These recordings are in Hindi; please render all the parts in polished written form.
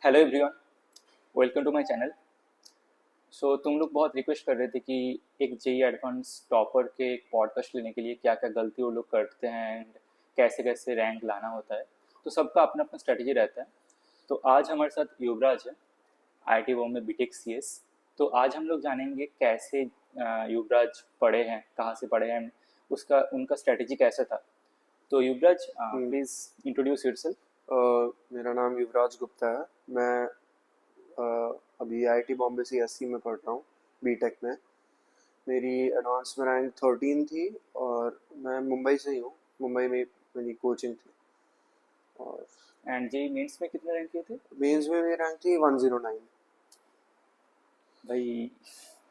Hello everyone, welcome to my channel. So तुम लोग बहुत रिक्वेस्ट कर रहे थे कि एक जेई एडवांस टॉपर के एक पॉडकास्ट लेने के लिए क्या क्या गलती वो लोग करते हैं एंड कैसे कैसे रैंक लाना होता है। तो सबका अपना अपना स्ट्रेटजी रहता है। तो आज हमारे साथ युवराज है, आईटी बॉम्बे बीटेक सीएस। तो आज हम लोग जानेंगे कैसे युवराज पढ़े हैं, कहाँ से पढ़े हैं, उसका उनका स्ट्रेटजी कैसा था। तो युवराज, हम्म, प्लीज़ इंट्रोड्यूस योरसेल्फ। मेरा नाम युवराज गुप्ता है। मैं अभी आईआईटी बॉम्बे से एससी में पढ़ रहा हूँ, बीटेक में। मेरी एडवांस में रैंक 13 थी और मैं मुंबई से ही हूँ। मुंबई में मेरी कोचिंग थी और एंड जेई मेंस में कितने रैंक किए थे? मेंस में मेरी रैंक थी 109। भाई,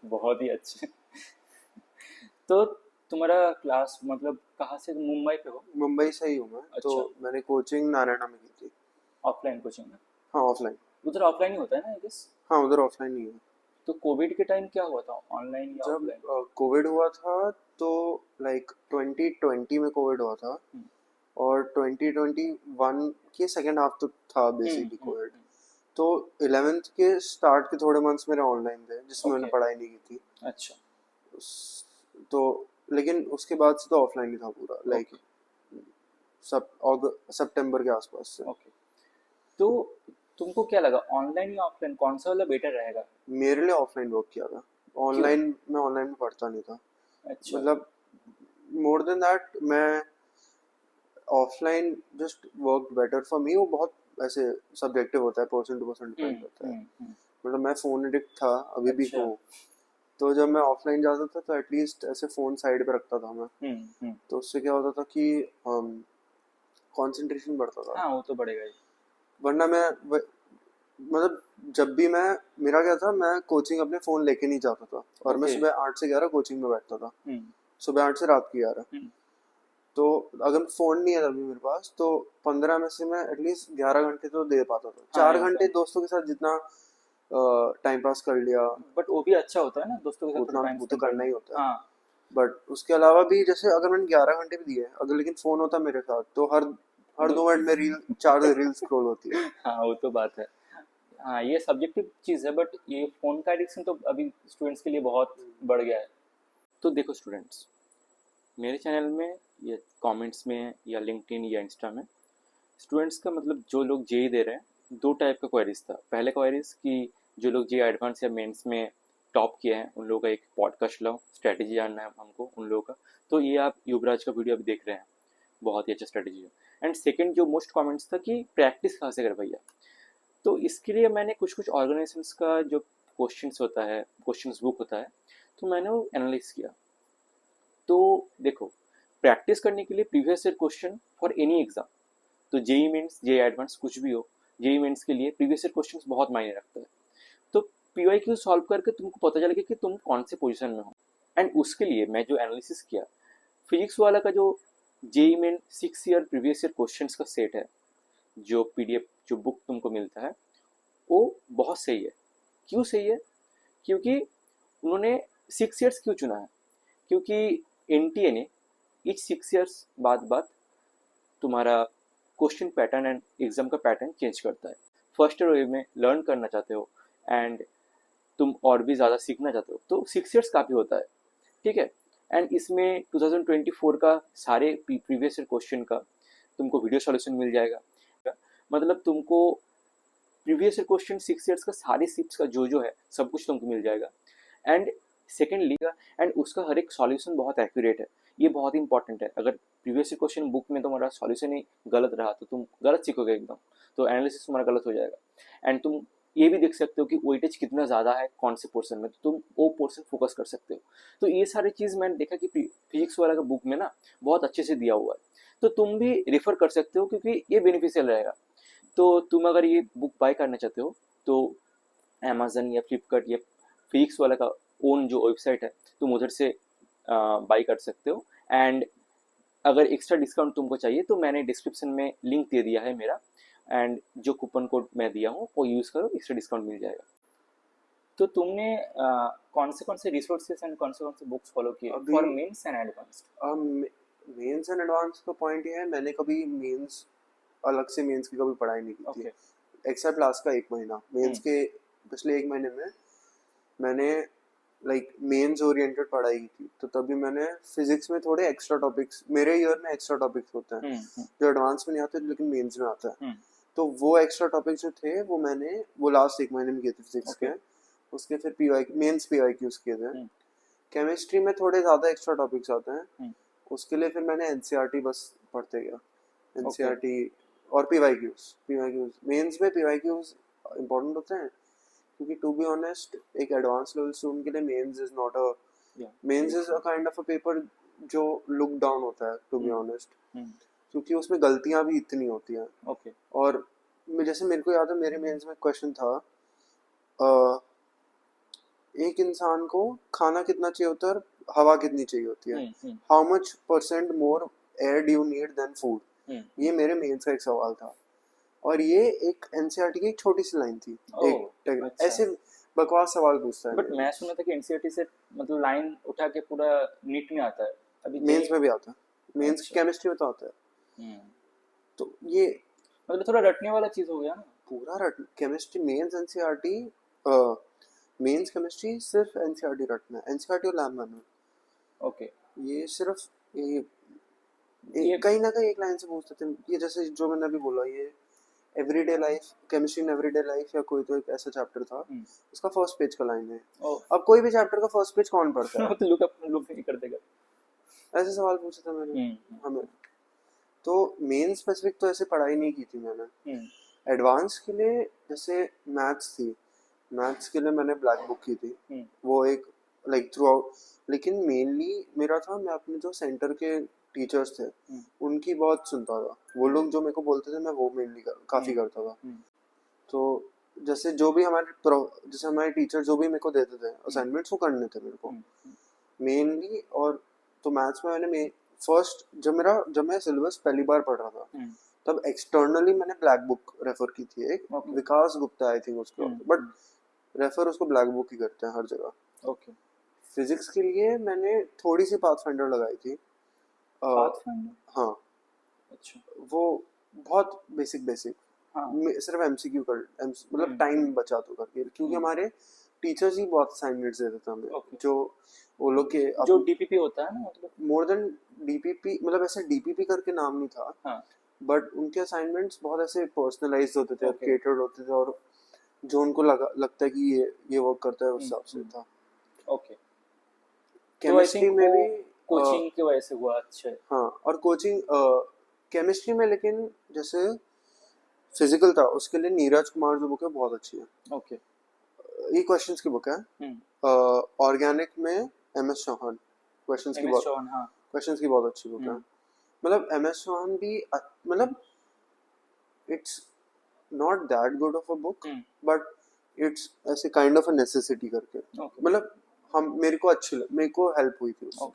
बहुत ही अच्छे। तो तुम्हारा क्लास मतलब कहाँ से, मुंबई पे हो? मुंबई से ही हूँ मैं, तो अच्छा, मैंने कोचिंग नारायणा में की थी। ऑफलाइन कोचिंग में? हाँ, ऑफलाइन। उधर ऑफलाइन ही होता है ना आई गेस। हाँ, उधर ऑफलाइन ही है। तो कोविड के टाइम क्या हुआ था, ऑनलाइन या जब ऑफलाइन? कोविड हुआ था तो लाइक 2020 में कोविड हुआ था और 2021 के सेकेंड हाफ तक था बेसिकली कोविड। तो 11th के स्टार्ट के थोड़े मंथ्स मेरे ऑनलाइन थे जिसमें मैंने ओके। पढ़ाई नहीं की थी। अच्छा। तो लेकिन उसके बाद से तो ऑफलाइन ही था पूरा, लाइक ओके। सितंबर के आसपास से। ओके। तो तुमको क्या लगा, ऑनलाइन या ऑफलाइन कौन सा वाला बेटर रहेगा? मेरे लिए ऑफलाइन वर्क किया था। क्यों? ऑनलाइन मैं ऑनलाइन में पढ़ता नहीं था। अच्छा। मतलब मोर देन दैट, मैं offline just work better for me. वो बहुत ऐसे सब्जेक्टिव होता है, पर्सन टू पर्सन डिपेंड करता है। हम्म। मतलब मैं फ़ोन एडिक्ट था, अभी भी अच्छा। हूँ। तो जब मैं ऑफलाइन जाता था तो एटलीस्ट ऐसे फ़ोन साइड पे रखता था मैं। हम्म। तो उससे क्या होता था कि कंसंट्रेशन बढ़ता था। हाँ, वो तो बढ़ेगा ही। वरना मतलब जब भी मेरा क्या था, मैं कोचिंग अपने फ़ोन लेके नहीं जाता था और मैं ओके। सुबह 8 से 11 कोचिंग में बैठता था। हम्म। सुबह 8 से रात के 11। हम्म। तो अगर फ़ोन नहीं है अभी मेरे पास तो 15 में से मैं एटलीस्ट 11 घंटे तो दे पाता था। हाँ, 4 घंटे एकदम। दोस्तों के साथ जितना टाइम पास कर लिया, बट वो भी अच्छा होता है ना, दोस्तों के साथ थोड़ा उतना टाइम वो तो स्पेंड करना करना। ही होता है। हाँ। बट उसके अलावा भी जैसे अगर मैंने 11 घंटे भी दिए, अगर लेकिन फ़ोन होता मेरे साथ तो हर हर दो। 2 मिनट में रील, 4 रील स्क्रॉल होती है। हाँ, वो तो बात है। हाँ, ये सब्जेक्टिव चीज़ है, बट ये फ़ोन का एडिक्शन तो अभी स्टूडेंट्स के लिए बहुत बढ़ गया है। तो देखो स्टूडेंट्स, मेरे चैनल में या कमेंट्स में या लिंक्डइन या इंस्टा में स्टूडेंट्स का मतलब जो लोग जेई दे रहे हैं, दो टाइप का क्वेरीज था। पहले क्वेरीज कि जो लोग जेई एडवांस या मेंस में टॉप किए हैं उन लोगों का एक पॉडकास्ट लो, स्ट्रैटेजी जानना है हमको उन लोगों का। तो ये आप युवराज का वीडियो अभी देख रहे हैं, बहुत ही अच्छा स्ट्रैटेजी है। एंड सेकंड जो मोस्ट कमेंट्स था कि प्रैक्टिस कहाँ से कर भैया। तो इसके लिए मैंने कुछ कुछ ऑर्गेनाइजेशंस का जो क्वेश्चंस होता है, क्वेश्चंस बुक होता है, तो मैंने वो एनालाइज किया। तो देखो, प्रैक्टिस करने के लिए previous year question for any exam, तो जेई मेंस जेई एडवांस कुछ भी हो, जेई मेंस के लिए प्रीवियस ईयर क्वेश्चंस बहुत मायने रखता है। तो पीवाई क्यू सॉल्व करके तुमको पता चलेगा कि तुम कौन से पोजीशन में हो। एंड उसके लिए मैं जो एनालिसिस किया, फिजिक्स वाला का जो JEE Main 6 year previous year questions का सेट है, जो पीडीएफ जो बुक तुमको मिलता है, वो बहुत सही है। क्यों सही है? क्योंकि उन्होंने 6 ईयर्स क्यों चुना है? क्योंकि एनटीए ने ईच 6 ईयर्स बाद बाद तुम्हारा क्वेश्चन पैटर्न एंड एग्जाम का पैटर्न चेंज करता है। फर्स्ट ईयर में लर्न करना चाहते हो एंड तुम और भी ज़्यादा सीखना चाहते हो तो 6 ईयर्स काफ़ी होता है। ठीक है। एंड इसमें 2024 का सारे प्रीवियस ईयर क्वेश्चन का तुमको वीडियो सॉल्यूशन मिल जाएगा। मतलब तुमको प्रीवियस ईयर क्वेश्चन 6 ईयर्स का सारे सिप्स का जो जो है सब कुछ तुमको मिल जाएगा। एंड सेकेंडली, एंड उसका हर एक सॉल्यूशन बहुत एक्यूरेट है। ये बहुत इंपॉर्टेंट है। अगर प्रीवियस ईयर क्वेश्चन बुक में तुम्हारा सॉल्यूशन ही गलत रहा तो तुम गलत सीखोगे एकदम, तो एनालिसिस तुम्हारा गलत हो जाएगा। एंड तुम ये भी देख सकते हो कि वेटेज कितना ज़्यादा है कौन से पोर्शन में, तो तुम वो पोर्शन फोकस कर सकते हो। तो ये सारी चीज़ मैंने देखा कि फिजिक्स वाला का बुक में ना बहुत अच्छे से दिया हुआ है। तो तुम भी रेफर कर सकते हो क्योंकि ये बेनिफिशियल रहेगा। तो तुम अगर ये बुक बाय करना चाहते हो तो अमेजन या फ्लिपकार्ट या फिजिक्स वाला का ओन जो वेबसाइट है, तुम उधर से बाई कर सकते हो। एंड अगर एक्स्ट्रा डिस्काउंट तुमको चाहिए तो मैंने डिस्क्रिप्शन में लिंक दे दिया है मेरा, एंड जो कूपन कोड मैं दिया हूँ वो यूज़ करो, एक्स्ट्रा डिस्काउंट मिल जाएगा। तो तुमने कौन से रिसोर्सेज एंड कौन से बुक्स फॉलो किए अभी for Mains and advanced? Mains and advance का पॉइंट ये है, मैंने कभी मेंस अलग से मेंस की कभी पढ़ाई नहीं की थी। ओके। एक्सेप्ट लास्ट का 1 महीना, मेंस के पिछले 1 महीने में मैंने लाइक मेंस ओरिएंटेड पढ़ाई की थी, तो तभी मैंने फिजिक्स में थोड़े एक्स्ट्रा टॉपिक्स, मेरे ईयर में एक्स्ट्रा टॉपिक्स होते हैं जो एडवांस में नहीं आते लेकिन मेंस में आता है, तो वो एक्स्ट्रा टॉपिक्स जो थे वो मैंने वो लास्ट 1 महीने में किए थे फिजिक्स के। उसके फिर पीवाई मेंस पीवाईक्यूज किए थे। केमिस्ट्री में थोड़े ज़्यादा एक्स्ट्रा टॉपिक्स आते हैं, उसके लिए फिर मैंने एनसीईआरटी बस पढ़ते गया, एनसीईआरटी और पीवाईक्यूज मेंस में पीवाईक्यूज इंपॉर्टेंट होते हैं, क्योंकि टू बी ऑनेस्ट एक एडवांस लेवल स्टूडेंट के लिए Mains is not a Mains is a kind of a paper जो लुक डाउन होता है टू बी ऑनेस्ट, क्योंकि उसमें गलतियां भी इतनी होती हैं। और जैसे मेरे को याद है मेरे मेंस में क्वेश्चन था एक इंसान को खाना कितना चाहिए होता है और हवा कितनी चाहिए होती है, how much % more air do you need than food, ये मेरे मेंस का एक सवाल था। और ये एक एनसीईआरटी की एक छोटी सी लाइन थी, अच्छा। ऐसे बकवास सवाल पूछता है। बट मैं सुना था कि एनसीईआरटी से मतलब लाइन उठा के पूरा नीट में आता है, अभी मेंस में भी आता है, मेंस केमिस्ट्री में तो आता है। तो ये मतलब थोड़ा रटने वाला चीज हो गया ना, पूरा रट chemistry Mains NCERT Mains chemistry सिर्फ एनसीईआरटी रटना है, एनसीईआरटी और लैब मैनुअल। ओके, ये सिर्फ ये कहीं ना कहीं एक लाइन से पूछते थे, ये जैसे जो मैंने अभी बोला, ये everyday life, chemistry in everyday life या कोई तो एक ऐसा चैप्टर था, उसका फर्स्ट पेज का लाइन है। अब कोई भी चैप्टर का फर्स्ट पेज कौन पढ़ता है? तो लुक नहीं कर देगा, ऐसे सवाल पूछे थे मैंने हमें। तो मेन स्पेसिफिक तो ऐसे पढ़ाई नहीं की थी मैंने। एडवांस के लिए जैसे मैथ्स थी, मैथ्स के लिए मैंने ब्लैक बुक की थी, वो एक लाइक थ्रू आउट, लेकिन मेनली मेरा था मैं अपने जो सेंटर के टीचर्स थे उनकी बहुत सुनता था, वो लोग जो मेरे को बोलते थे मैं वो मेनली काफ़ी करता था। तो जैसे जो भी जैसे हमारे टीचर जो भी मेरे को देते थे असाइनमेंट्स वो करने थे मेरे को मेनली। और तो मैथ्स में मैंने फर्स्ट जब मैं सिलेबस पहली बार पढ़ रहा था तब एक्सटर्नली मैंने ब्लैक बुक रेफर की थी, एक विकास गुप्ता आई थिंक उसको, बट रेफर उसको ब्लैक बुक ही करते हैं हर जगह। फिजिक्स के लिए मैंने थोड़ी सी पाथफाइंडर लगाई थी। हाँ, अच्छा, वो बहुत बेसिक सिर्फ एमसीक्यू कर मतलब टाइम बचा तो करके, क्योंकि हमारे टीचर्स ही बहुत असाइनमेंट्स देते थे हमें, जो वो लोग के जो डीपीपी होता है ना, मतलब मोर देन डीपीपी, मतलब ऐसे डीपीपी करके नाम नहीं था, बट उनके असाइनमेंट्स बहुत ऐसे पर्सनलाइज्ड होते थे, केटर्ड होते थे, और जो उनको लगता है कि ये वर्क करता है उस हिसाब से था। ओके, केमिस्ट्री में भी कोचिंग की वजह से हुआ। अच्छा, हाँ, और कोचिंग केमिस्ट्री में, लेकिन जैसे फिजिकल था उसके लिए नीरज कुमार जो बुक है बहुत अच्छी है। ओके, ये क्वेश्चंस की बुक है, ऑर्गेनिक में एमएस चौहान, क्वेश्चंस की बहुत अच्छी बुक है। मतलब एमएस चौहान भी मतलब it's not that good of a book, but it's ऐसे काइंड ऑफ अ नेसेसिटी करके, मतलब हम मेरे को हेल्प हुई थी उससे।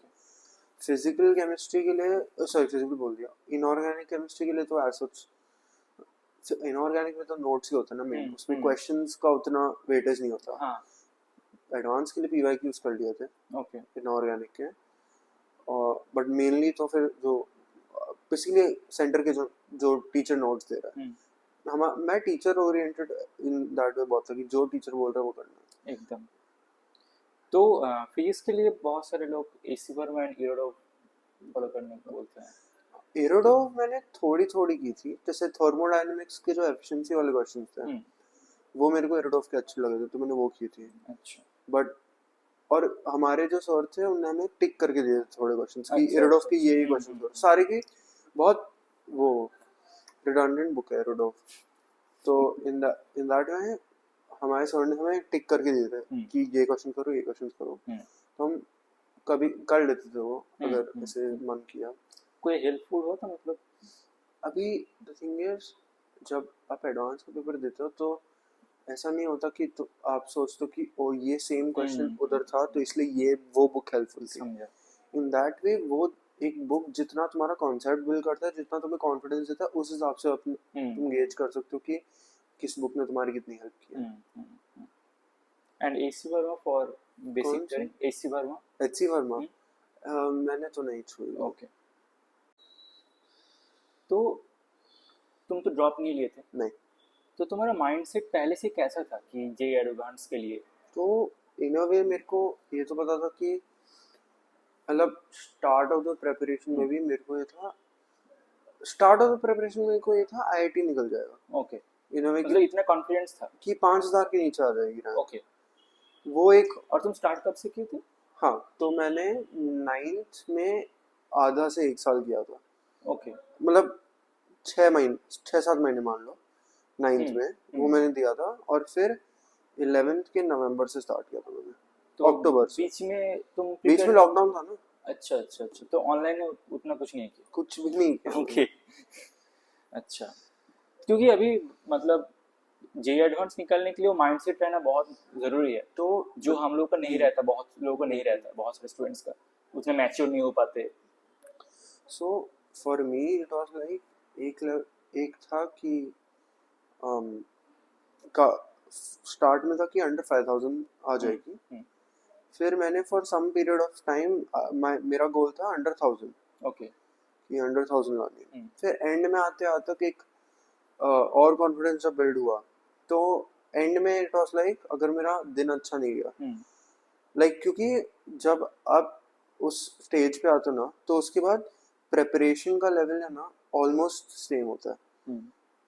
फिजिकल केमिस्ट्री के लिए फिजिकल बोल दिया, इनऑर्गेनिक केमिस्ट्री के लिए तो एज सच इनऑर्गेनिक में तो नोट्स ही होते हैं ना मेन, उसमें क्वेश्चंस का उतना वेटेज नहीं होता। एडवांस के लिए पीवाईक्यूज कर लिए थे इनऑर्गेनिक के, और बट मेनली तो फिर जो बेसिकली सेंटर के जो टीचर नोट्स दे रहा है, मैं टीचर ओरिएंटेड इन दैट वे बहुत था कि जो टीचर बोल रहा है वो करना एकदम। तो फिजिक्स के लिए बहुत सारे लोग AC Verma and Irodov follow करने को बोलते हैं। एरोडोव मैंने थोड़ी की थी, जैसे थर्मोडायनेमिक्स के जो एफिशिएंसी वाले क्वेश्चंस थे वो मेरे को एरोडोव के अच्छे लगे थे, तो मैंने वो की थी। अच्छा, बट और हमारे जो सर थे उन्होंने हमें टिक करके दिए थे थोड़े क्वेश्चंस की, एरोडोव की यही क्वेश्चन थे सारे की, बहुत वो रिडंडेंट बुक है एरोडोव। तो इन दैट वे हमारे सर ने हमें टिक करके दिए थे कि ये क्वेश्चन करो ये क्वेश्चन करो, तो हम कभी कर लेते थे वो अगर ऐसे मन किया। कोई हेल्पफुल हो तो मतलब अभी द थिंग इज जब आप एडवांस का पेपर देते हो तो ऐसा नहीं होता कि तो आप सोचते हो कि ओ ये सेम क्वेश्चन उधर था तो इसलिए ये वो बुक हेल्पफुल थी। इन दैट वे वो एक बुक जितना तुम्हारा कॉन्सेप्ट बिल्ड करता है, जितना तुम्हें कॉन्फिडेंस देता है, उस हिसाब से तुम गेज कर सकते हो कि किस बुक ने तुम्हारी कितनी हेल्प की है। And AC Verma for basic AC Verma मैंने तो नहीं छुई। ओके, तो तुम तो ड्रॉप नहीं लिए थे? नहीं, तो तुम्हारा माइंडसेट पहले से कैसा था कि जे एडवांस के लिए? तो इन अ वे मेरे को ये तो पता था कि मतलब स्टार्ट ऑफ द प्रिपरेशन में भी मेरे को ये था, स्टार्ट ऑफ द प्रिपरेशन में को ये था आईआईटी निकल जाएगा। ओके, इन अ वे मतलब इतना कॉन्फिडेंस था? कि 5,000 के नीचे आ जाएगी रैंक। ओके। वो एक, और तुम स्टार्ट कब से किए थे? हाँ तो मैंने 9th में आधा से 1 साल किया था, ओके। मतलब 6 महीने 6-7 महीने मान लो 9th में वो मैंने दिया था, और फिर 11th के नवंबर से स्टार्ट किया था मैंने, तो अक्टूबर से। बीच में तुम बीच में prepare- लॉकडाउन था ना, अच्छा अच्छा अच्छा, तो ऑनलाइन में उतना कुछ नहीं किया? कुछ भी नहीं किया। ओके। अच्छा, क्योंकि अभी मतलब जे एडवांस निकालने के लिए वो माइंडसेट रहना बहुत ज़रूरी है, तो जो हम लोग का नहीं रहता, बहुत लोगों को नहीं रहता, बहुत सारे स्टूडेंट्स का उतने मैच्योर नहीं हो पाते। So for me it was like एक था कि um, का स्टार्ट में था कि अंडर 5,000 आ जाएगी। फिर मैंने for some period of time मेरा गोल था अंडर 1,000, ओके। कि अंडर 1,000 लानी है। फिर एंड में आते आते एक और कॉन्फिडेंस जब बिल्ड हुआ, तो एंड में इट वाज लाइक अगर मेरा दिन अच्छा नहीं गया, लाइक क्योंकि जब आप उस स्टेज पे आते हो ना, तो उसके बाद प्रिपरेशन का लेवल है ना ऑलमोस्ट सेम होता है,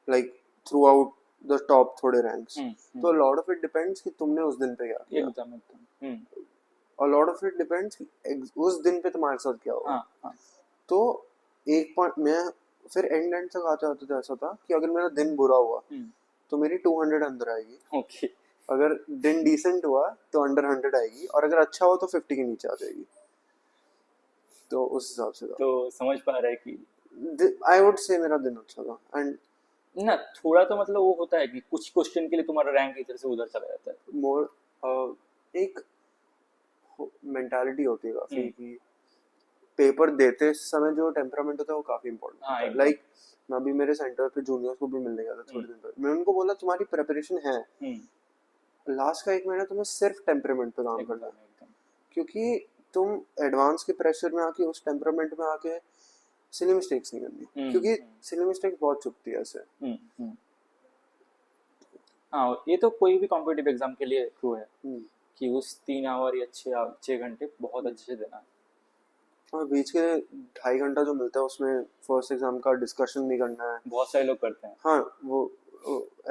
like through out the top थोड़े रैंक्स। तो लॉट ऑफ इट डिपेंड्स कि तुमने उस दिन पे क्या किया, एकदम एकदम। और लॉट ऑफ इट डिपेंड्स उस दिन पे तुम्हारे साथ क्या हुआ। हाँ। तो एक पॉइंट मैं फिर एंड तक आते आते तो ऐसा था कि अगर मेरा दिन बुरा हुआ तो मेरी 200 अंदर आएगी, ओके। अगर दिन डिसेंट हुआ तो अंडर 100 आएगी, और अगर अच्छा हुआ तो 50 के नीचे आ जाएगी। तो उस हिसाब से था, तो समझ पा रहा है कि आई वुड से मेरा दिन अच्छा था। एंड ना थोड़ा तो मतलब वो होता है कि कुछ क्वेश्चन के लिए तुम्हारा रैंक इधर से उधर चला जाता है। मोर एक मेंटालिटी होती है काफी कि पेपर देते समय जो टेम्परामेंट होता है वो काफी इंपॉर्टेंट होता है। लाइक मैं अभी मेरे सेंटर पे जूनियर्स को भी मिलने गया था थोड़े दिन पहले, मैं उनको बोला तुम्हारी प्रिपरेशन है, लास्ट का 1 महीना तुम्हें सिर्फ टेम्परामेंट पे काम करना है, क्योंकि तुम एडवांस के प्रेशर में आके उस टेम्परामेंट में आके सिली मिस्टेक्स नहीं करनी, क्योंकि सिली मिस्टेक्स बहुत चुभती है ऐसे। हाँ, ये तो कोई भी कॉम्पिटिटिव एग्जाम के लिए ट्रू है कि उस 3 आवर या 6 घंटे बहुत अच्छे से देना। और बीच के 2.5 घंटा जो मिलता है उसमें फर्स्ट एग्जाम का डिस्कशन नहीं करना है, बहुत सारे लोग करते हैं। हाँ वो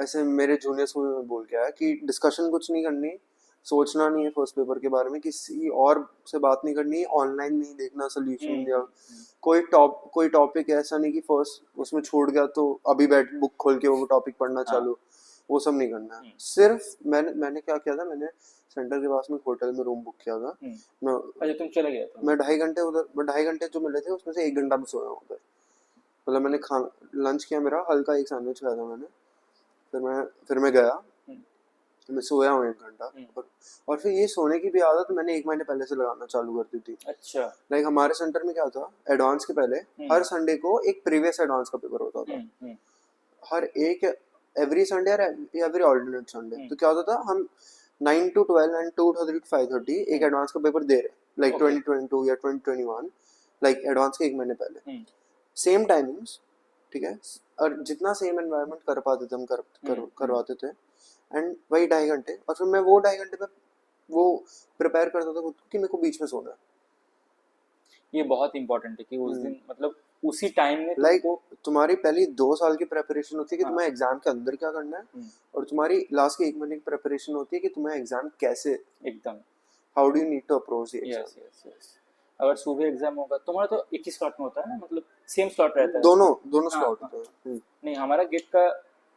ऐसे मेरे जूनियर्स को भी बोल के आया कि डिस्कशन कुछ नहीं करनी, सोचना नहीं है फर्स्ट पेपर के बारे में, किसी और से बात नहीं करनी, ऑनलाइन नहीं देखना सोल्यूशन, या कोई टॉपिक ऐसा नहीं कि फर्स्ट उसमें छूट गया तो अभी बैठ बुक खोल के वो टॉपिक पढ़ना चालू, वो सब नहीं करना है। सिर्फ मैंने क्या किया था, मैंने सेंटर के पास में होटल में रूम बुक किया था। अच्छा, तुम चले गए थे? मैं 2.5 घंटे उधर, 2.5 घंटे जो मिले थे उसमें से 1 घंटा में सोया उधर। मतलब मैंने खाना लंच किया, मेरा हल्का एक सैंडविच खाया था मैंने, फिर मैं गया, मैं सोया हूँ 1 घंटा। और फिर ये सोने की भी आदत मैंने 1 महीने पहले से लगाना चालू कर दी थी। अच्छा। लाइक हमारे सेंटर में क्या था, एडवांस के पहले हर संडे को एक प्रीवियस एडवांस का पेपर होता था, हर एक एवरी संडे और एवरी ऑल्टरनेट संडे। तो क्या होता था, हम 9 to 12 एंड 2:30 to 5:30 एक एडवांस का पेपर दे रहे, लाइक 2022 या 2021, लाइक एडवांस के 1 महीने पहले, सेम टाइमिंग्स, ठीक है, और जितना सेम एनवायरनमेंट कर पाते थे हम करवाते थे, एंड वही 2.5 घंटे। और फिर मैं वो 2.5 घंटे पे वो प्रिपेयर करता था खुद को कि मेरे को बीच में सोना है। ये बहुत इंपॉर्टेंट है कि उस दिन मतलब उसी टाइम में लाइक तुम्हारी पहली 2 साल की प्रिपरेशन होती है कि तुम्हें एग्जाम के अंदर क्या करना है, और तुम्हारी लास्ट के 1 महीने की प्रिपरेशन होती है कि तुम्हें एग्जाम कैसे, एकदम how do you need to approach the exam. Yes. अगर सुबह एग्जाम होगा तुम्हारा तो एक ही स्लॉट में होता है ना, मतलब सेम स्लॉट रहता है? दोनों स्लॉट होते हैं। नहीं, हमारा गेट का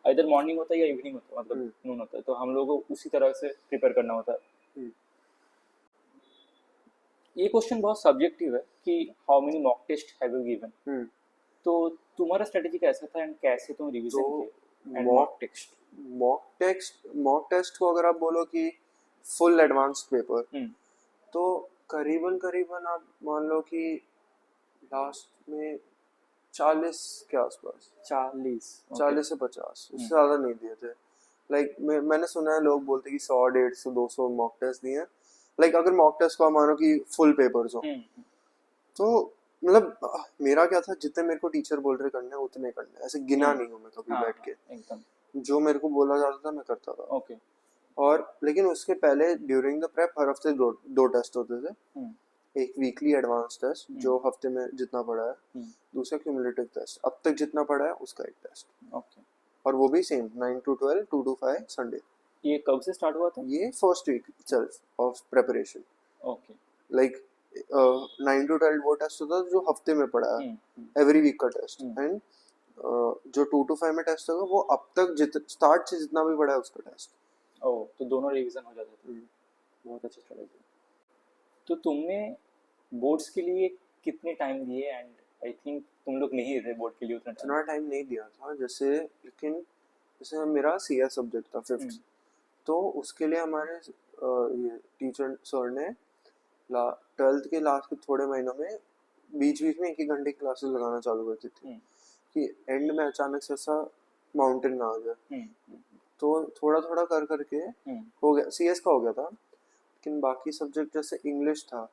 इधर मॉर्निंग होता है या इवनिंग होता है, मतलब नून होता है, तो हम लोगों को उसी तरह से प्रिपेयर करना होता है। ये क्वेश्चन बहुत सब्जेक्टिव है कि how many mock test have you given, तो तुम्हारा स्ट्रेटेजी कैसा था एंड कैसे तुम रिवीजन किए? मॉक टेस्ट को अगर आप बोलो कि फुल एडवांस पेपर, तो करीबन आप मान लो कि लास्ट में 40 के आसपास, 40 से 50, उससे ज़्यादा नहीं दिए थे। लाइक मैंने सुना है लोग बोलते कि 100, 150, 200 मॉक टेस्ट दिए। लाइक अगर मॉक टेस्ट को मानो कि फुल पेपर्स हो, तो मतलब मेरा क्या था, जितने मेरे को टीचर बोल रहे करने उतने करने, ऐसे गिना नहीं हूँ मैं कभी बैठ के। जो मेरे को बोला जाता था मैं करता था। ओके। और लेकिन उसके पहले ड्यूरिंग द प्रेप हर हफ्ते दो टेस्ट होते थे। एक वीकली एडवांस टेस्ट जो हफ्ते में जितना पड़ा है, दूसरा क्यूमुलेटिव टेस्ट अब तक जितना पड़ा है उसका एक टेस्ट। ओके। और वो भी सेम 9 to 12, 2 to 5 संडे। ये कब से स्टार्ट हुआ था? ये first week itself of preparation. Okay. Like 9 to 12 वो टेस्ट होता है जो हफ्ते में पड़ा है, एवरी वीक का टेस्ट। एंड जो 2 to 5 में टेस्ट होगा वो अब तक स्टार्ट से जितना भी पड़ा है उसका टेस्ट। ओह, तो दोनों रिवीजन हो जाते थे। बहुत अच्छी स्ट्रेटजी। तो तुमने बोर्ड्स के लिए कितने टाइम दिए? एंड आई थिंक तुम लोग नहीं थे बोर्ड के लिए उतना टाइम नहीं दिया था जैसे, लेकिन जैसे मेरा CS सब्जेक्ट था 5th, तो उसके लिए हमारे ये टीचर सर ने 12th के लास्ट के थोड़े महीनों में बीच बीच में 1-1 घंटे क्लासेस लगाना चालू करती थी कि एंड में अचानक से ऐसा माउंटेन ना आ जाए। तो थोड़ा थोड़ा कर करके हो गया। CS का हो गया था, लेकिन बाकी सब्जेक्ट जैसे इंग्लिश था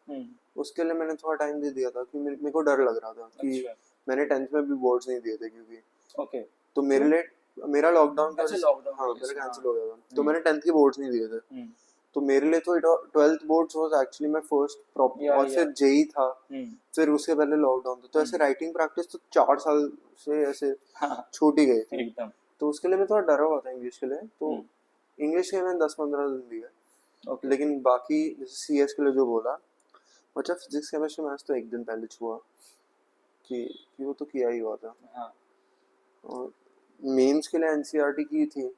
उसके लिए मैंने थोड़ा टाइम दे दिया था कि मेरे को डर लग रहा था कि मैंने 10th में भी बोर्ड्स नहीं दिए थे क्योंकि ओके। तो मेरे लिए मेरा लॉकडाउन अच्छा, लॉकडाउन हाँ मेरा कैंसिल हो गया था, तो मैंने 10th के बोर्ड्स नहीं दिए थे। तो मेरे लिए तो 12th boards was actually my first proper, और फिर जेई था, फिर उसके पहले लॉकडाउन था, तो ऐसे राइटिंग प्रैक्टिस तो 4 साल से ऐसे छूट ही गई थी एकदम। तो उसके लिए मैं थोड़ा डरा हुआ था इंग्लिश के लिए। तो इंग्लिश के मैंने 10-15 दिन दिए। लेकिन बाकी जैसे CS के लिए जो बोला, अच्छा फिजिक्स केमिस्ट्री मैथ्स तो एक दिन पहले छुआ कि वो तो किया ही हुआ था। और मेंस के लिए एनसीईआरटी की थी,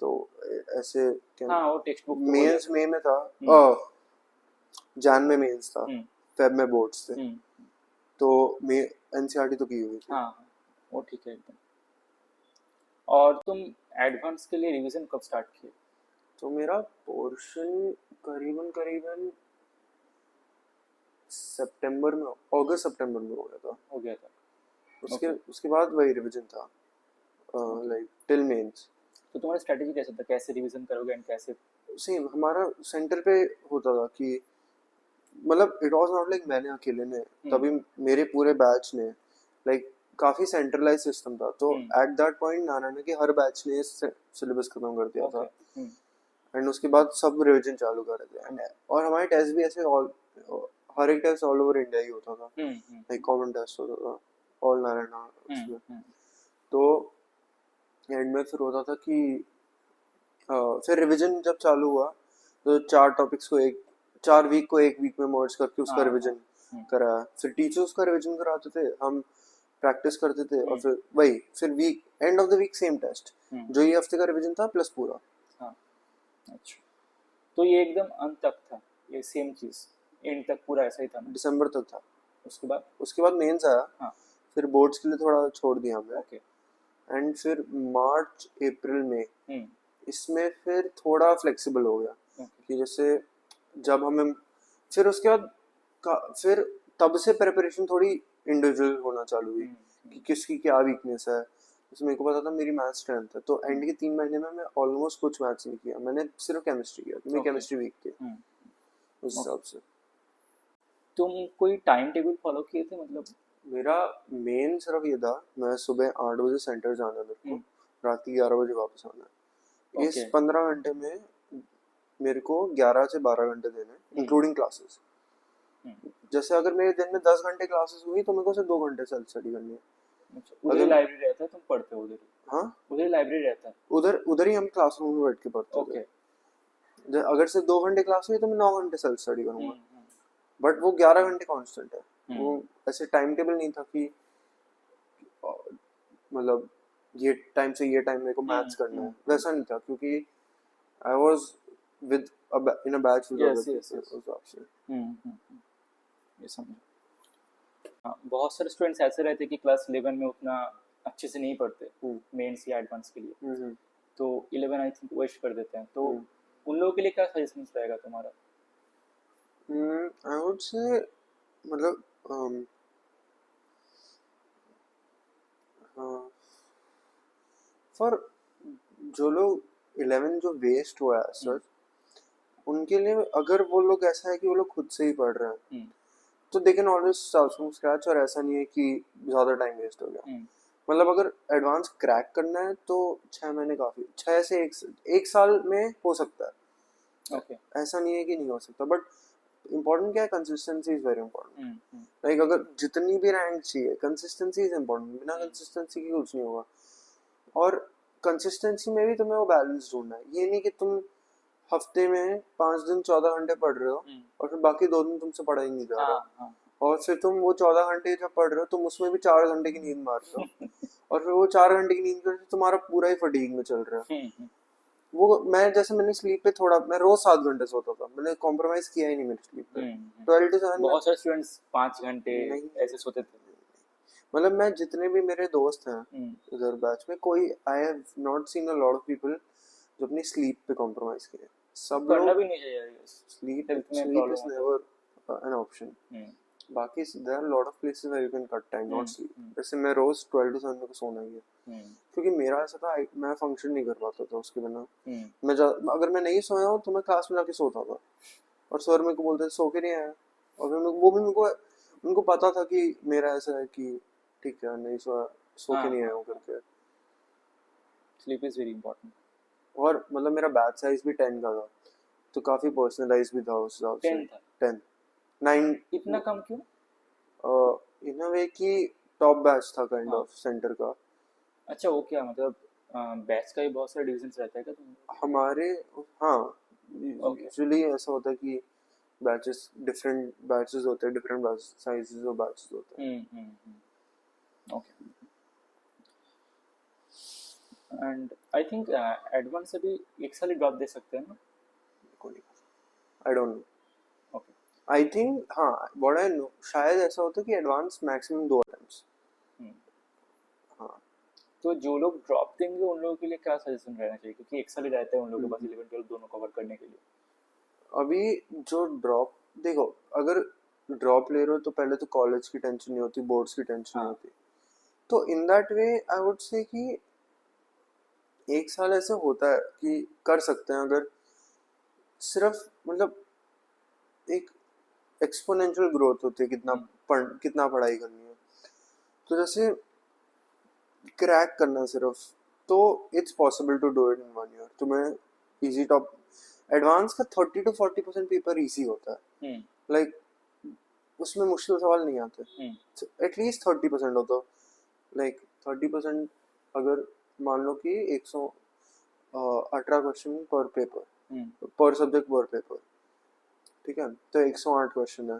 तो ऐसे वो टेक्स्ट बुक मेंस में था, जान में मेंस था, फेब में बोर्ड्स थे, तो एनसीईआरटी तो की हुई थी। वो ठीक है एकदम। और तुम एडवांस के लिए रिवीजन कब स्टार्ट किए? तो मेरा पोर्शन करीबन सितंबर में, अगस्त सितंबर में हो गया था। उसके बाद वही रिवीजन था, लाइक टिल मेंस। तो तुम्हारा स्ट्रेटजी कैसा था, कैसे रिवीजन करोगे एंड कैसे? सेम हमारा सेंटर पे होता था कि मतलब इट वाज नॉट लाइक मैंने अकेले ने, तभी मेरे पूरे बैच ने, लाइक काफी सेंट्रलाइज सिस्टम था। तो एट दैट पॉइंट नारायण के हर बैच ने सिलेबस खत्म कर दिया था, एंड उसके बाद सब रिवीजन चालू कर रहे थे। एंड और हमारे टेस्ट भी ऐसे हर एक टेस्ट ऑल ओवर इंडिया ही होता था, लाइक कॉमन टेस्ट होता था ऑल नारायण उसमें। तो एंड में फिर होता था कि फिर रिवीजन जब चालू हुआ तो 4 वीक को एक वीक में मर्ज करके उसका रिवीजन कराया। फिर टीचर्स का रिवीजन कराते थे, हम प्रैक्टिस करते थे, और फिर weekend of the week same test, जो ये हफ्ते का रिवीजन था प्लस पूरा। अच्छा, तो ये एकदम अंत तक था ये सेम चीज, एंड तक पूरा ऐसा ही था? दिसंबर तक था। उसके बाद मेंस आया, फिर बोर्ड्स के लिए थोड़ा छोड़ दिया हमने। एंड फिर मार्च अप्रैल में इसमें फिर थोड़ा फ्लेक्सिबल हो गया कि जैसे जब हमें फिर उसके बाद फिर तब से प्रिपरेशन थोड़ी इंडिविजुअल होना चालू हुई कि किसकी क्या वीकनेस है। उसमें मेरे को पता था मेरी मैथ्स स्ट्रेंथ है, तो एंड के 3 महीने में मैं ऑलमोस्ट कुछ मैथ्स नहीं किया, मैंने सिर्फ केमिस्ट्री किया, मेरी केमिस्ट्री वीक थी उस हिसाब से। तुम कोई टाइम टेबल फॉलो किए थे? मतलब मेरा मेन सिर्फ ये था, मैं सुबह 8 बजे सेंटर जाना, मेरे को रात के 11 बजे वापस आना। इस 15 घंटे में मेरे को 11 से 12 घंटे देने इंक्लूडिंग क्लासेस। जैसे अगर मेरे दिन में 10 घंटे क्लासेस हुई तो मेरे को सिर्फ 2 घंटे सेल्फ स्टडी करनी है। उधर लाइब्रेरी रहता है, तुम पढ़ते हो उधर? हाँ, उधर लाइब्रेरी रहता है, उधर ही हम क्लासरूम में बैठ के पढ़ते थे। अगर सिर्फ 2 घंटे क्लास हुई तो मैं 9 घंटे सेल्फ स्टडी करूंगा, बट वो 11 घंटे कांस्टेंट है। वो ऐसे टाइम टेबल नहीं था कि मतलब ये टाइम से ये टाइम मेरे को मैथ्स करना है, वैसा नहीं था, क्योंकि I was with in a batch with ये समझो। हाँ, बहुत सारे स्टूडेंट्स ऐसे रहते हैं कि क्लास 11 में उतना अच्छे से नहीं पढ़ते मेंस या एडवांस के लिए, तो 11 आई थिंक वेस्ट कर देते हैं। तो उन लोगों के लिए क्या सजेशंस रहेगा तुम्हारा? आई वुड से मतलब फॉर जो लोग 11 जो वेस्ट हुआ है सर, उनके लिए अगर वो लोग ऐसा है कि वो लोग खुद से ही पढ़ रहे हैं तो they can always start from scratch, और ऐसा नहीं है कि ज़्यादा टाइम वेस्ट हो गया। मतलब अगर एडवांस क्रैक करना है तो 6 महीने काफ़ी, 6 से 1 साल में हो सकता है। ओके। ऐसा नहीं है कि नहीं हो सकता, बट इम्पोर्टेंट क्या है, consistency is very important. Hmm. Like अगर जितनी भी रैंक चाहिए, कंसिस्टेंसी इज इम्पोर्टेंट, बिना हम्म। कंसिस्टेंसी के कुछ नहीं होगा। और कंसिस्टेंसी में भी तुम्हें वो बैलेंस ढूंढना है, ये नहीं कि तुम हफ्ते में 5 दिन 14 घंटे पढ़ रहे हो हम्म। और फिर बाकी 2 दिन तुमसे पढ़ा ही नहीं जा रहा, हाँ हाँ। और फिर तुम वो 14 घंटे जब पढ़ रहे हो तुम उसमें भी 4 घंटे की नींद मार रहे हो, और फिर वो 4 घंटे की नींद की वजह से तुम्हारा पूरा ही फटीग में चल रहा है। हम्म। वो मैंने स्लीप पे थोड़ा, मैं रोज 7 घंटे सोता था, मैंने कॉम्प्रोमाइज किया ही नहीं मेरी स्लीप पे। 12 to 7 में बहुत सारे स्टूडेंट्स 5 घंटे नहीं, ऐसे सोते थे। मतलब मैं जितने भी मेरे दोस्त हैं हम्म। उधर बैच में, कोई I have not seen a lot of people जो अपनी स्लीप पे कॉम्प्रोमाइज किए। सब करना लोग भी नहीं चाहिए, स्लीप हेल्थ में स्लीप प्रॉब्लम इज होता नेवर एन ऑप्शन। है। बाकी there are lot of places where you can cut time not sleep. Hmm. जैसे मैं रोज 12 to 7 को सोना ही है, हम्म। क्योंकि मेरा ऐसा था मैं फंक्शन नहीं कर पाता था उसके बिना। हम्म। अगर मैं नहीं सोया हूँ तो मैं क्लास में जाके सोता था, और सर मेरे को बोलते थे सो के नहीं आया, और फिर वो भी मेरे को, उनको पता था कि मेरा ऐसा है कि ठीक है नहीं सोया, सो के हाँ नहीं आया हाँ, हूँ करके। Sleep is very important. और मतलब मेरा बैच साइज भी 10 का था, तो काफ़ी पर्सनलाइज भी था उस हिसाब से। 10 था? 10 9 इतना कम क्यों? इन अ वे कि टॉप बैच था काइंड हाँ। ऑफ सेंटर का। अच्छा, वो क्या मतलब बैच का ही बहुत सारे डिविजन्स रहता है क्या तुम? हमारे, हाँ, ओके। यूजुअली ऐसा होता है कि बैचेस, डिफरेंट बैचेस होते हैं, डिफरेंट बैच साइजेस और बैचेस होते हैं। Okay. And I think advance अभी एक साल ही ड्रॉप दे सकते हैं ना? I don't know, okay. I think, हाँ, व्हाट आई नो शायद ऐसा होता है कि एडवांस मैक्सिमम 2 अटेम्प्ट्स। हाँ, तो जो लोग ड्रॉप देंगे उन लोगों के लिए क्या सजेशन रहना चाहिए, क्योंकि एक साल ही रहता है उन लोगों के पास 11-12 दोनों कवर करने के लिए? अभी जो ड्रॉप, देखो, अगर ड्रॉप ले रहे हो तो पहले तो कॉलेज की टेंशन नहीं होती, बोर्ड्स की टेंशन नहीं हाँ। होती, तो इन दैट वे आई वुड से कि 1 साल ऐसे होता है कि कर सकते हैं, अगर सिर्फ मतलब एक एक्सपोनेंशियल ग्रोथ होती है, कितना पढ़ाई करनी है। तो जैसे क्रैक करना सिर्फ, तो it's possible to do it in 1 year. तुम्हें इजी टॉप, एडवांस का 30 to 40% पेपर इजी होता है, लाइक उसमें मुश्किल सवाल नहीं आते, एटलीस्ट 30% हो तो, लाइक 30%, अगर मान लो कि 118 क्वेश्चन पर पेपर, पर सब्जेक्ट पर पेपर, ठीक है, तो 108 क्वेश्चन है,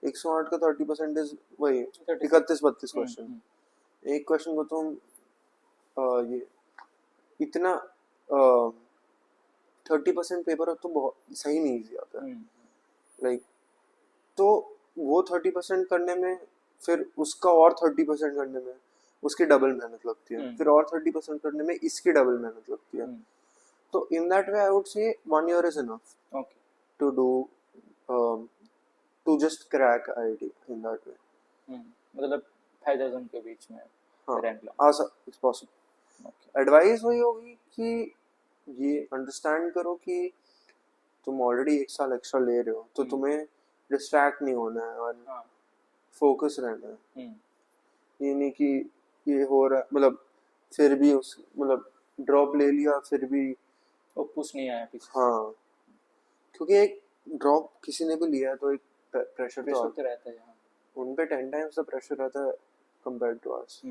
108 का 30% इज वही 31-32 क्वेश्चन। एक क्वेश्चन को तुम ये इतना 30% पेपर तो बहुत सही नहीं इजी आता है, लाइक, तो वो 30% करने में, फिर उसका और 30% करने में उसकी डबल मेहनत लगती है, फिर और 30% करने में इसकी डबल मेहनत लगती है। तो इन that way I would say 1 year is enough okay. To do, to just crack IIT in that way. मतलब 5000 के बीच में हाँ, रैंक ला। It's possible. एडवाइस वही होगी कि ये अंडरस्टैंड करो कि तुम ऑलरेडी 1 साल एक्स्ट्रा ले रहे हो, तो तुम्हें डिस्ट्रैक्ट नहीं होना है और फोकस रहना है। ये नहीं कि ये हो रहा है, मतलब फिर भी उस, मतलब ड्रॉप ले लिया फिर भी वो पुश नहीं आया पीछे। हाँ, क्योंकि एक ड्रॉप किसी ने भी लिया है तो एक प्रेशर तो रहता है यहाँ। उन पे 10 टाइम्स द प्रेशर रहता है कंपेयर्ड टू अस।